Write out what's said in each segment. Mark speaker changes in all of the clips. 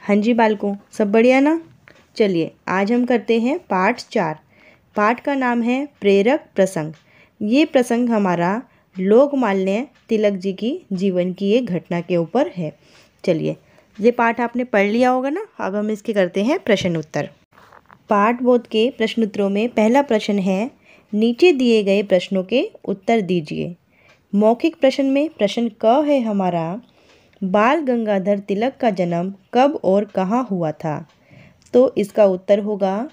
Speaker 1: हाँ जी बालकों, सब बढ़िया ना। चलिए आज हम करते हैं पाठ 4। पाठ का नाम है प्रेरक प्रसंग। ये प्रसंग हमारा लोकमान्य तिलक जी की जीवन की एक घटना के ऊपर है। चलिए, ये पाठ आपने पढ़ लिया होगा ना। अब हम इसके करते हैं प्रश्न उत्तर। पाठ बोध के प्रश्न उत्तरों में पहला प्रश्न है, नीचे दिए गए प्रश्नों के उत्तर दीजिए। मौखिक प्रश्न में प्रश्न क है हमारा, बाल गंगाधर तिलक का जन्म कब और कहाँ हुआ था। तो इसका उत्तर होगा,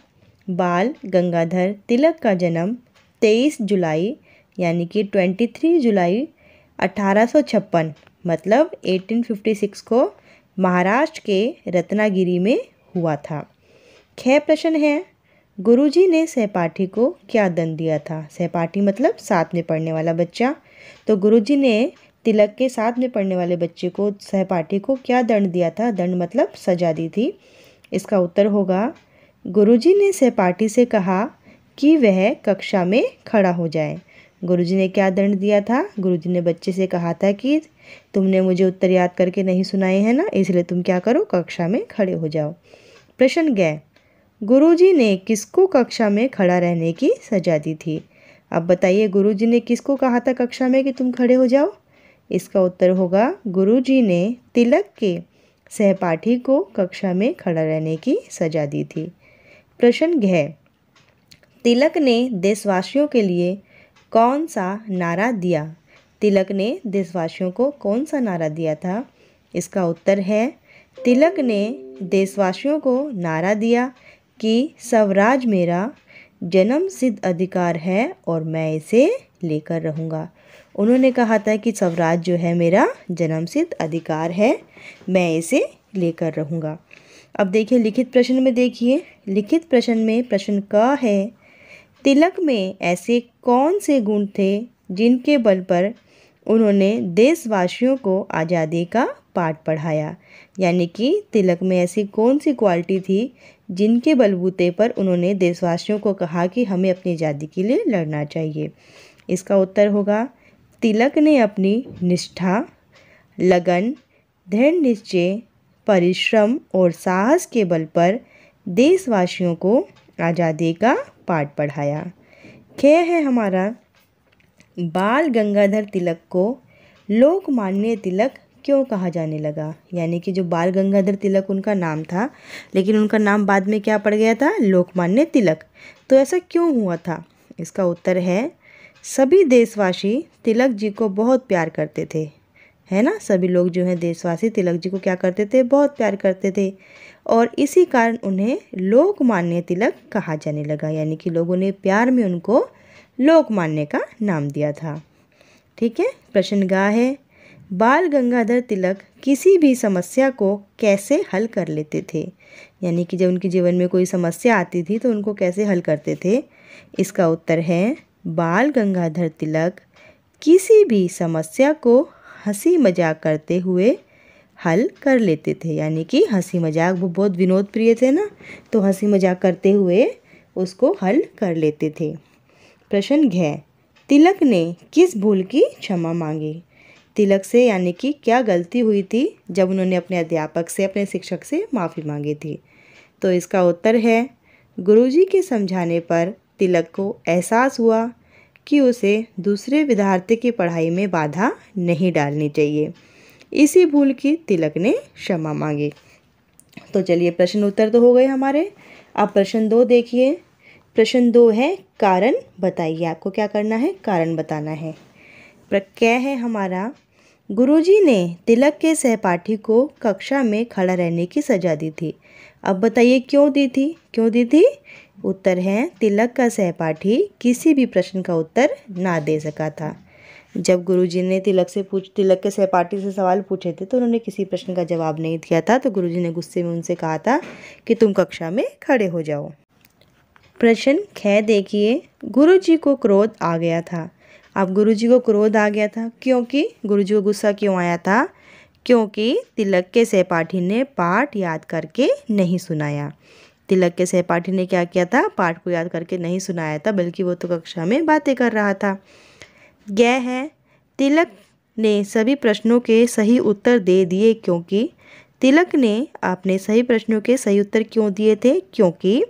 Speaker 1: बाल गंगाधर तिलक का जन्म 23 जुलाई यानी कि 23 जुलाई 1856 मतलब 1856 को महाराष्ट्र के रत्नागिरी में हुआ था। ख प्रश्न है, गुरुजी ने सहपाठी को क्या दंड दिया था। सहपाठी मतलब साथ में पढ़ने वाला बच्चा। तो गुरुजी ने तिलक के साथ में पढ़ने वाले बच्चे को, सहपाठी को क्या दंड दिया था। दंड मतलब सजा दी थी। इसका उत्तर होगा, गुरुजी ने सहपाठी से कहा कि वह कक्षा में खड़ा हो जाए। गुरुजी ने क्या दंड दिया था। गुरुजी ने बच्चे से कहा था कि तुमने मुझे उत्तर याद करके नहीं सुनाए हैं ना, इसलिए तुम क्या करो, कक्षा में खड़े हो जाओ। प्रश्न ग, गुरुजी ने किसको कक्षा में खड़ा रहने की सजा दी थी। अब बताइए, गुरुजी ने किसको कहा था कक्षा में कि तुम खड़े हो जाओ। इसका उत्तर होगा, गुरुजी ने तिलक के सहपाठी को कक्षा में खड़ा रहने की सजा दी थी। प्रश्न घ, तिलक ने देशवासियों के लिए कौन सा नारा दिया। तिलक ने देशवासियों को कौन सा नारा दिया था। इसका उत्तर है, तिलक ने देशवासियों को नारा दिया कि स्वराज मेरा जन्म सिद्ध अधिकार है और मैं इसे लेकर रहूँगा। उन्होंने कहा था कि स्वराज जो है मेरा जन्म सिद्ध अधिकार है, मैं इसे लेकर रहूँगा। अब देखिए लिखित प्रश्न में, देखिए लिखित प्रश्न में प्रश्न क है, तिलक में ऐसे कौन से गुण थे जिनके बल पर उन्होंने देशवासियों को आज़ादी का पाठ पढ़ाया। यानी कि तिलक में ऐसी कौन सी क्वालिटी थी जिनके बलबूते पर उन्होंने देशवासियों को कहा कि हमें अपनी आज़ादी के लिए लड़ना चाहिए। इसका उत्तर होगा, तिलक ने अपनी निष्ठा, लगन, दृढ़ निश्चय, परिश्रम और साहस के बल पर देशवासियों को आज़ादी का पाठ पढ़ाया। ख है हमारा, बाल गंगाधर तिलक को लोकमान्य तिलक क्यों कहा जाने लगा। यानी कि जो बाल गंगाधर तिलक उनका नाम था, लेकिन उनका नाम बाद में क्या पड़ गया था, लोकमान्य तिलक। तो ऐसा क्यों हुआ था। इसका उत्तर है, सभी देशवासी तिलक जी को बहुत प्यार करते थे, है ना। सभी लोग जो हैं देशवासी तिलक जी को क्या करते थे, बहुत प्यार करते थे, और इसी कारण उन्हें लोकमान्य तिलक कहा जाने लगा। यानी कि लोगों ने प्यार में उनको लोकमान्य का नाम दिया था। ठीक है। प्रश्न गा है, बाल गंगाधर तिलक किसी भी समस्या को कैसे हल कर लेते थे। यानी कि जब उनके जीवन में कोई समस्या आती थी तो उनको कैसे हल करते थे। इसका उत्तर है, बाल गंगाधर तिलक किसी भी समस्या को हंसी मजाक करते हुए हल कर लेते थे। यानी कि हंसी मजाक, वो बहुत विनोद प्रिय थे ना, तो हंसी मजाक करते हुए उसको हल कर लेते थे। प्रश्न घ, तिलक ने किस भूल की क्षमा मांगी। तिलक से यानी कि क्या गलती हुई थी जब उन्होंने अपने अध्यापक से, अपने शिक्षक से माफ़ी मांगी थी। तो इसका उत्तर है, गुरुजी के समझाने पर तिलक को एहसास हुआ कि उसे दूसरे विद्यार्थी की पढ़ाई में बाधा नहीं डालनी चाहिए। इसी भूल की तिलक ने क्षमा मांगी। तो चलिए, प्रश्न उत्तर तो हो गए हमारे। अब प्रश्न 2 देखिए। प्रश्न 2 है, कारण बताइए। आपको क्या करना है, कारण बताना है। क्या है हमारा, गुरुजी ने तिलक के सहपाठी को कक्षा में खड़ा रहने की सजा दी थी। अब बताइए क्यों दी थी, क्यों दी थी। उत्तर है, तिलक का सहपाठी किसी भी प्रश्न का उत्तर ना दे सका था। जब गुरुजी ने तिलक के सहपाठी से सवाल पूछे थे तो उन्होंने किसी प्रश्न का जवाब नहीं दिया था, तो गुरुजी ने गुस्से में उनसे कहा था कि तुम कक्षा में खड़े हो जाओ। प्रश्न ख देखिए, गुरुजी को क्रोध आ गया था। अब गुरुजी को क्रोध आ गया था क्योंकि, गुरुजी को गुस्सा क्यों आया था, क्योंकि तिलक के सहपाठी ने पाठ याद करके नहीं सुनाया। तिलक के सहपाठी ने क्या किया था, पाठ को याद करके नहीं सुनाया था, बल्कि वो तो कक्षा में बातें कर रहा था। यह है, तिलक ने सभी प्रश्नों के सही उत्तर दे दिए क्योंकि तिलक ने आपने सही प्रश्नों के सही उत्तर क्यों दिए थे? क्योंकि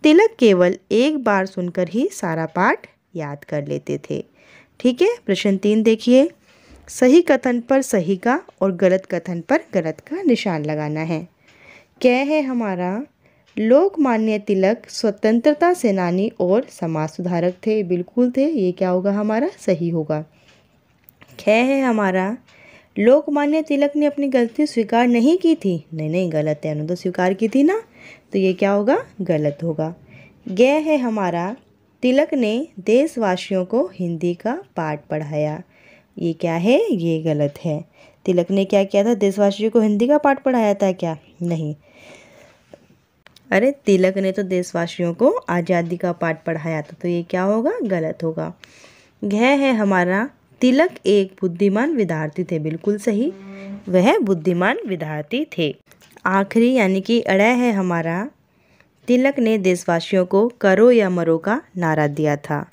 Speaker 1: तिलक केवल एक बार सुनकर ही सारा पाठ याद कर लेते थे। ठीक है, प्रश्न 3 देखिए। सही कथन पर सही का और गलत कथन पर गलत का निशान लगाना है। क्या है हमारा? लोकमान्य तिलक स्वतंत्रता सेनानी और समाज सुधारक थे। बिल्कुल थे, ये क्या होगा हमारा? सही होगा। ख है हमारा, लोकमान्य तिलक ने अपनी गलती स्वीकार नहीं की थी। नहीं नहीं, गलत है, उन्होंने तो स्वीकार की थी ना, तो ये क्या होगा? गलत होगा। ग है हमारा, तिलक ने देशवासियों को हिंदी का पाठ पढ़ाया। ये क्या है? ये गलत है। तिलक ने क्या किया था? देशवासियों को हिंदी का पाठ पढ़ाया था क्या? नहीं, अरे तिलक ने तो देशवासियों को आज़ादी का पाठ पढ़ाया था, तो ये क्या होगा? गलत होगा। घ है हमारा, तिलक एक बुद्धिमान विद्यार्थी थे। बिल्कुल सही, वह बुद्धिमान विद्यार्थी थे। आखिरी यानी कि अड़ है हमारा, तिलक ने देशवासियों को करो या मरो का नारा दिया था।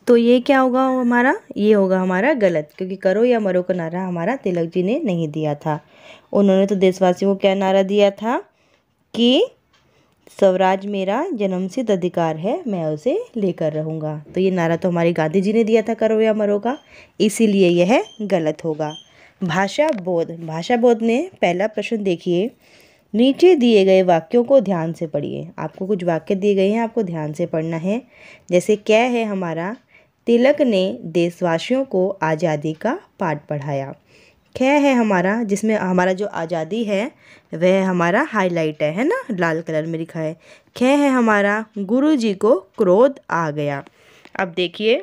Speaker 1: तो ये क्या होगा हमारा? ये होगा हमारा गलत, क्योंकि करो या मरो का नारा हमारा तिलक जी ने नहीं दिया था। उन्होंने तो देशवासियों को क्या नारा दिया था कि स्वराज मेरा जन्मसिद्ध अधिकार है, मैं उसे लेकर रहूँगा। तो ये नारा तो हमारे गांधी जी ने दिया था, करो या मरो का, इसीलिए यह गलत होगा। भाषा बोध। भाषा बोध में पहला प्रश्न देखिए, नीचे दिए गए वाक्यों को ध्यान से पढ़िए। आपको कुछ वाक्य दिए गए हैं, आपको ध्यान से पढ़ना है। जैसे क्या है हमारा, तिलक ने देशवासियों को आज़ादी का पाठ पढ़ाया। ख है हमारा, जिसमें हमारा जो आज़ादी है वह हमारा हाईलाइट है ना, लाल कलर में लिखा है। ख है हमारा, गुरुजी को क्रोध आ गया। अब देखिए,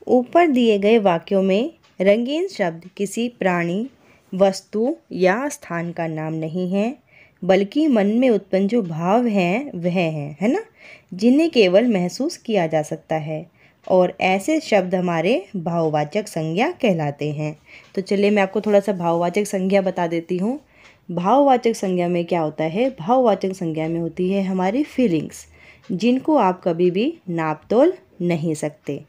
Speaker 1: ऊपर दिए गए वाक्यों में रंगीन शब्द किसी प्राणी, वस्तु या स्थान का नाम नहीं है, बल्कि मन में उत्पन्न जो भाव हैं वह हैं, है ना, जिन्हें केवल महसूस किया जा सकता है, और ऐसे शब्द हमारे भाववाचक संज्ञा कहलाते हैं। तो चलिए मैं आपको थोड़ा सा भाववाचक संज्ञा बता देती हूँ। भाववाचक संज्ञा में क्या होता है? भाववाचक संज्ञा में होती है हमारी फीलिंग्स, जिनको आप कभी भी नाप तोल नहीं सकते।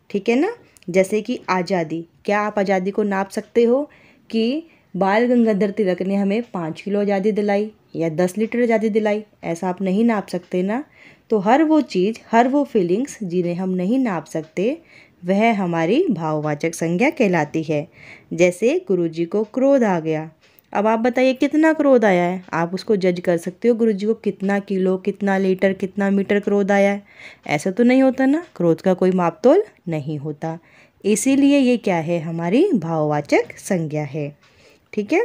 Speaker 1: ठीक है ना? जैसे कि आज़ादी, क्या आप आज़ादी को नाप सकते हो कि बाल गंगाधर तिलक ने हमें 5 किलो आज़ादी दिलाई या 10 लीटर आज़ादी दिलाई? ऐसा आप नहीं नाप सकते ना। तो हर वो चीज़, हर वो फीलिंग्स जिन्हें हम नहीं नाप सकते, वह हमारी भाववाचक संज्ञा कहलाती है। जैसे गुरुजी को क्रोध आ गया। अब आप बताइए कितना क्रोध आया है? आप उसको जज कर सकते हो, गुरुजी को कितना किलो, कितना लीटर, कितना मीटर क्रोध आया है? ऐसा तो नहीं होता ना, क्रोध का कोई माप तोल नहीं होता। इसीलिए ये क्या है? हमारी भाववाचक संज्ञा है। ठीक है,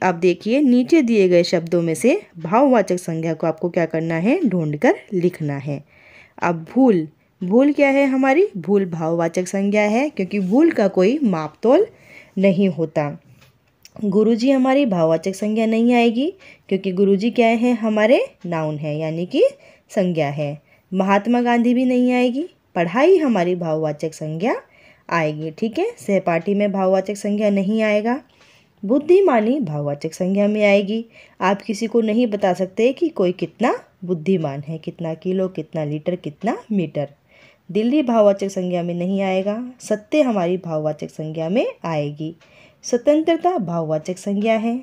Speaker 1: अब देखिए, नीचे दिए गए शब्दों में से भाववाचक संज्ञा को आपको क्या करना है? ढूंढकर लिखना है। अब भूल। भूल क्या है हमारी? भूल भाववाचक संज्ञा है, क्योंकि भूल का कोई माप तोल नहीं होता। गुरुजी हमारी भाववाचक संज्ञा नहीं आएगी, क्योंकि गुरुजी क्या है? हमारे नाउन है, यानी कि संज्ञा है। महात्मा गांधी भी नहीं आएगी। पढ़ाई हमारी भाववाचक संज्ञा आएगी। ठीक है, सहपाठी में भाववाचक संज्ञा नहीं आएगा। बुद्धिमानी भाववाचक संज्ञा में आएगी। आप किसी को नहीं बता सकते कि कोई कितना बुद्धिमान है, कितना किलो, कितना लीटर, कितना मीटर। दिल्ली भाववाचक संज्ञा में नहीं आएगा। सत्य हमारी भाववाचक संज्ञा में आएगी। स्वतंत्रता भाववाचक संज्ञा है।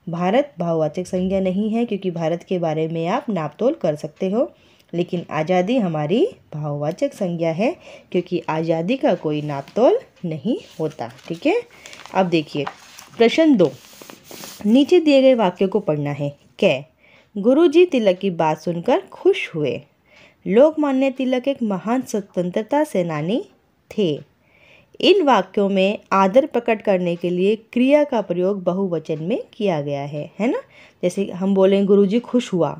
Speaker 1: भारत भाववाचक संज्ञा नहीं है, क्योंकि भारत के बारे में आप नापतोल कर सकते हो, लेकिन आज़ादी हमारी भाववाचक संज्ञा है, क्योंकि आज़ादी का कोई नापतोल नहीं होता। ठीक है, अब देखिए प्रश्न 2, नीचे दिए गए वाक्यों को पढ़ना है। कै, गुरुजी तिलक की बात सुनकर खुश हुए। लोकमान्य तिलक एक महान स्वतंत्रता सेनानी थे। इन वाक्यों में आदर प्रकट करने के लिए क्रिया का प्रयोग बहुवचन में किया गया है ना। जैसे हम बोलें गुरुजी खुश हुआ,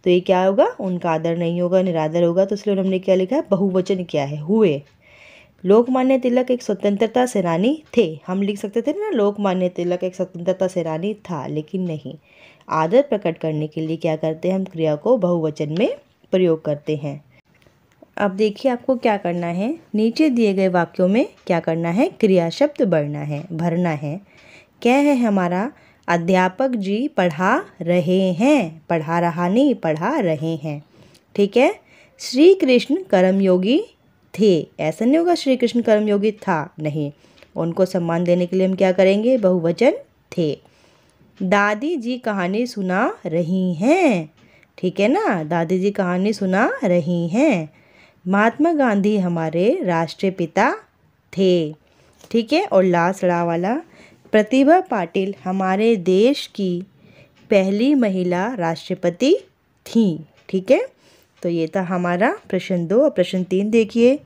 Speaker 1: तो ये क्या होगा? उनका आदर नहीं होगा, निरादर होगा, तो इसलिए हमने क्या लिखा है? बहुवचन क्या है? हुए। लोकमान्य तिलक एक स्वतंत्रता सेनानी थे, हम लिख सकते थे ना लोकमान्य तिलक एक स्वतंत्रता सेनानी था, लेकिन नहीं। आदर प्रकट करने के लिए क्या करते हैं? हम क्रिया को बहुवचन में प्रयोग करते हैं। अब देखिए आपको क्या करना है, नीचे दिए गए वाक्यों में क्या करना है? क्रिया शब्द भरना है। क्या है हमारा? अध्यापक जी पढ़ा रहे हैं, पढ़ा रहा नहीं, पढ़ा रहे हैं। ठीक है, श्री कृष्ण कर्मयोगी थे, ऐसा नहीं होगा श्री कृष्ण कर्मयोगी था, नहीं। उनको सम्मान देने के लिए हम क्या करेंगे? बहुवचन थे। दादी जी कहानी सुना रही हैं। ठीक है ना, दादी जी कहानी सुना रही हैं। महात्मा गांधी हमारे राष्ट्रीय पिता थे। ठीक है, और लास्ट रा वाला, प्रतिभा पाटिल हमारे देश की पहली महिला राष्ट्रपति थी। ठीक है, तो ये था हमारा प्रश्न 2। और प्रश्न 3 देखिए,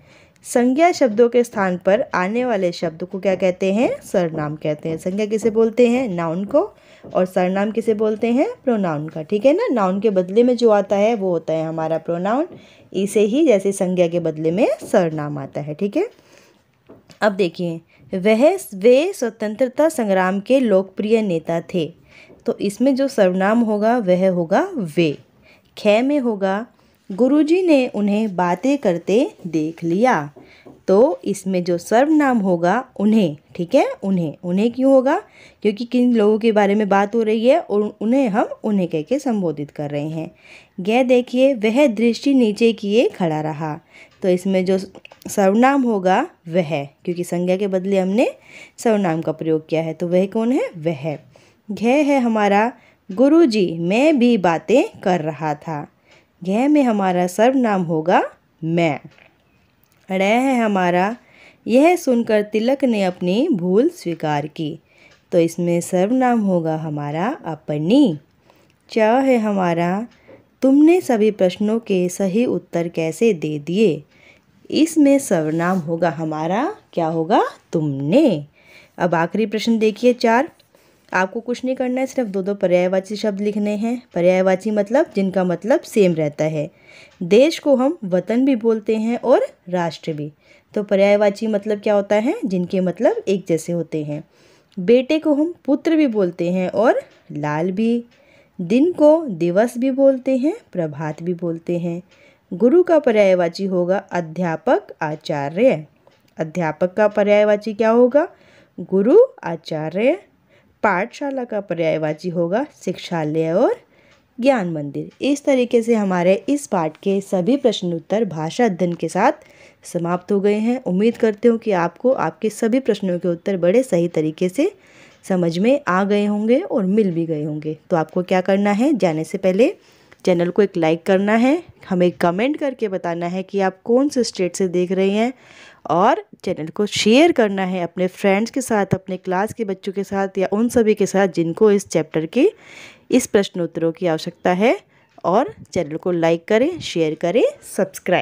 Speaker 1: संज्ञा शब्दों के स्थान पर आने वाले शब्द को क्या कहते हैं? सर्वनाम कहते हैं। संज्ञा किसे बोलते हैं? नाउन को। और सर्वनाम किसे बोलते हैं? प्रोनाउन का। ठीक है ना, नाउन के बदले में जो आता है वो होता है हमारा प्रोनाउन। इसे ही जैसे संज्ञा के बदले में सर्वनाम आता है। ठीक है, अब देखिए, वे स्वतंत्रता संग्राम के लोकप्रिय नेता थे। तो इसमें जो सर्वनाम होगा वह होगा वे। ख में होगा गुरुजी ने उन्हें बातें करते देख लिया। तो इसमें जो सर्वनाम होगा उन्हें। ठीक है, उन्हें क्यों होगा? क्योंकि किन लोगों के बारे में बात हो रही है और उन्हें हम उन्हें कह के संबोधित कर रहे हैं। ग देखिए, वह दृष्टि नीचे किए खड़ा रहा। तो इसमें जो सर्वनाम होगा वह, क्योंकि संज्ञा के बदले हमने सर्वनाम का प्रयोग किया है, तो वह कौन है? वह। घ है हमारा गुरुजी मैं भी बातें कर रहा था। घ में हमारा सर्वनाम होगा मैं। ड़ है हमारा यह सुनकर तिलक ने अपनी भूल स्वीकार की। तो इसमें सर्वनाम होगा हमारा अपनी। च है हमारा तुमने सभी प्रश्नों के सही उत्तर कैसे दे दिए। इसमें सर्वनाम होगा हमारा क्या होगा? तुमने। अब आखिरी प्रश्न देखिए 4। आपको कुछ नहीं करना है, सिर्फ 2 पर्यायवाची शब्द लिखने हैं। पर्यायवाची मतलब जिनका मतलब सेम रहता है। देश को हम वतन भी बोलते हैं और राष्ट्र भी। तो पर्यायवाची मतलब क्या होता है? जिनके मतलब एक जैसे होते हैं। बेटे को हम पुत्र भी बोलते हैं और लाल भी। दिन को दिवस भी बोलते हैं, प्रभात भी बोलते हैं। गुरु का पर्यायवाची होगा अध्यापक, आचार्य। अध्यापक का पर्यायवाची क्या होगा? गुरु, आचार्य। पाठशाला का पर्यायवाची होगा शिक्षालय और ज्ञान मंदिर। इस तरीके से हमारे इस पाठ के सभी प्रश्न उत्तर भाषा अध्ययन के साथ समाप्त हो गए हैं। उम्मीद करते हूँ कि आपको आपके सभी प्रश्नों के उत्तर बड़े सही तरीके से समझ में आ गए होंगे और मिल भी गए होंगे। तो आपको क्या करना है, जाने से पहले चैनल को एक लाइक करना है, हमें कमेंट करके बताना है कि आप कौन से स्टेट से देख रहे हैं, और चैनल को शेयर करना है अपने फ्रेंड्स के साथ, अपने क्लास के बच्चों के साथ, या उन सभी के साथ जिनको इस चैप्टर के इस प्रश्नोत्तरों की आवश्यकता है। और चैनल को लाइक करें, शेयर करें, सब्सक्राइब